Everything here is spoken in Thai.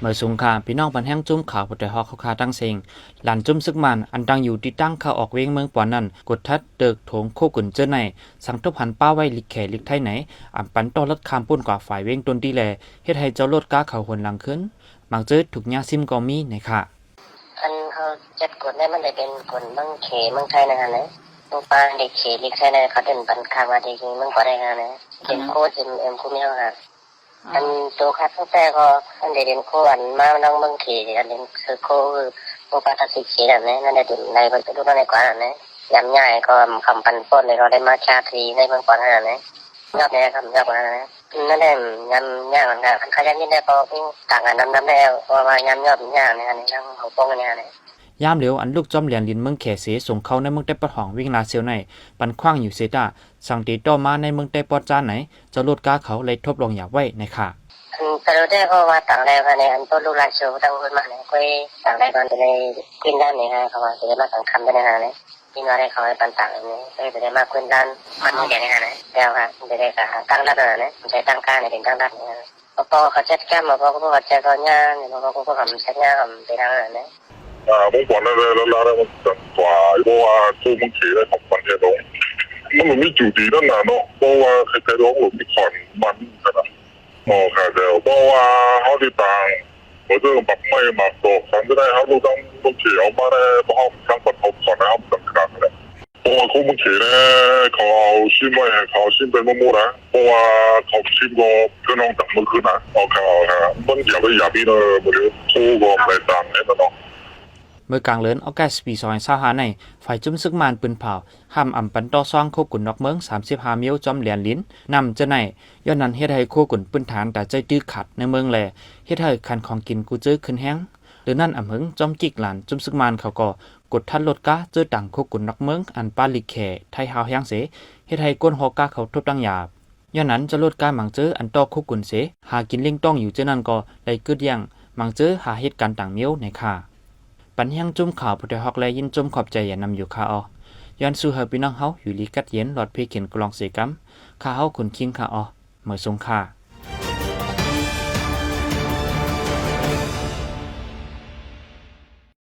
มื่อสงครามพี่น้องปันแห้งจุ้มข่าวปุตตะฮอกเขาคาตั้งเซงหลานจุ้มซึกมันอันตั้งอยู่ที่ตั้งเข้าออกเวงเมืองปอนนั้นกดทัดเติกโถงโคกุนเจอในสังทบหันป้าไว้ลิกแขลิกไทยไหนอ่ำปันต่อรถคามปุ่นกว่าฝ่ายเวงตนดีแลเฮ็ดให้เจ้ารถก้าเขาหนหลังขึ้นมักเจอถูกยาซิมก็มีในค่ะอันเขาจัดกฎได้มันได้เป็นกฎเมืองเขเมืองไทยนะครับนะเมืองปลาเด็กเขลิกไทยนะเขาเดินบันคาว่าเด็กเมืองปลาได้กันนะเป็นโค้ดเอ็มคุ้มเยอะครับอันตัวคัดตั้งแต่ก็อันเด่นโค้อันมาน้องเมืองเขอันเด่นคือโค้คือเมืองปลาตัดสินเขแบบนี้นั่นได้ถึงในบรรทุกในกว่านั้นนะยำง่ายก็คำปันป้นเลยเราได้มาชาทีในเมืองปลานั้นนะยอดเนี่ยครับยอดกว่านั้นนะนั่นแหละยำง่ายเหมือนกันเขาจะยิ่งได้พอต่างกันน้ำได้เพราะว่ายำยอดง่ายเนี่ยในทางของป้องกันเนี่ยยามเหลียวอันลูกจอมเหรียญลินเมืองแขเสส่งเข้าในเมืองใต้ปอดห้องวิ่งลาเซียวในปันคว้างอยู่เซตาสั่งตีต่อมาในเมืองใต้ปอดจานไหนจะลดก้าเขาเลยทบลงอย่าไว้ในค่ะแต่เราได้ก็ว่าต่างแรงในอันต้นลูกหลานโชว์ตั้งคนมาเนี่ยคุยต่างแรงมันจะในขึ้นด้านนี้ฮะเขาว่าจะได้มาสังคมได้ในนั้นเลยที่มาได้เขาให้ปันต่างนี้ก็จะได้มาขึ้นด้านมันแก่ในนั้นเลยแล้วครับจะได้การตั้งรัฐนั่นนะใช้ตั้งการในเป็นตั้งรัฐเนี่ยพอเขาจัดการมาพอเขาจัดการงานพอเขาทำใช้งานทำไปทางนั้นนะเมื่อก่อนนั่นเลยแล้วมันจัดกว่าเพราะว่าสู้มันเขียนของมันเนี่ยตรงมันไม่จุดดีนั่นน่ะเนาะเพราะว่าใครๆร้องหรือมีขอนมันนะมองค่ะเดี๋ยวเพราะว่าเขาที่ต่างเขาจะแบบไม่มาตกสันจะได้เขาดูต้องเขียวมาได้เพราะเขาช่างปัดทบก่อนนะครับสำคัญเลยเพราะว่าเขามันเขียนเขาเอาชิมไว้เขาชิมเป็นมั่วนะเพราะว่าเขาชิมก็น้องจับมือขึ้นนะโอเคมันอย่าไปอย่าพี่เนอะมันคู่ก็ไปต่างเนี่ยเนาะเมื่อกลางเลินออกัสปี2025ในฝ่ายจุ้มซึกมานปืนเผาห้ามอ่ำปันต่อซ่องโคกุนนอกเมือง35มิลจอมเหรียญลิ้นนำจะไหนย้อนนั้นเฮ็ดให้โคกุนปืนฐานแต่ใจตื้อขัดในเมืองแลเฮ็ดให้คันของกินกูเจอขึ้นแห้งหรือนั่นอ่ำหึงจอมจิกหลานจุ้มซึกมานเขาก็กดทัดรถก้าเจอต่างโคกุนนอกเมืองอันปาลิแขไทยฮาวแห้งเสเฮ็ดให้ก้นฮอก้าเขาทบดังหยาบย้อนนั้นจะลดก้าหมังเจออันต่อโคกุนเสหากินเล่งต้องอยู่เจอนั่นก็ได้กึดยังหมังเจอหาเหตุการณ์ต่างมิ้วในค่ะปัญญ์จุ่มข่าวพุทธฮอกและยินจุ่มขอบใจอย่านำอยู่ค่าอย้อนสู่เฮาพี่น้องเฮาอยู่ลีกัดเย็นหลอดเพเขียนกลองเสกัมค่าเฮาขุนคิงค่าอเมื่อสงค่า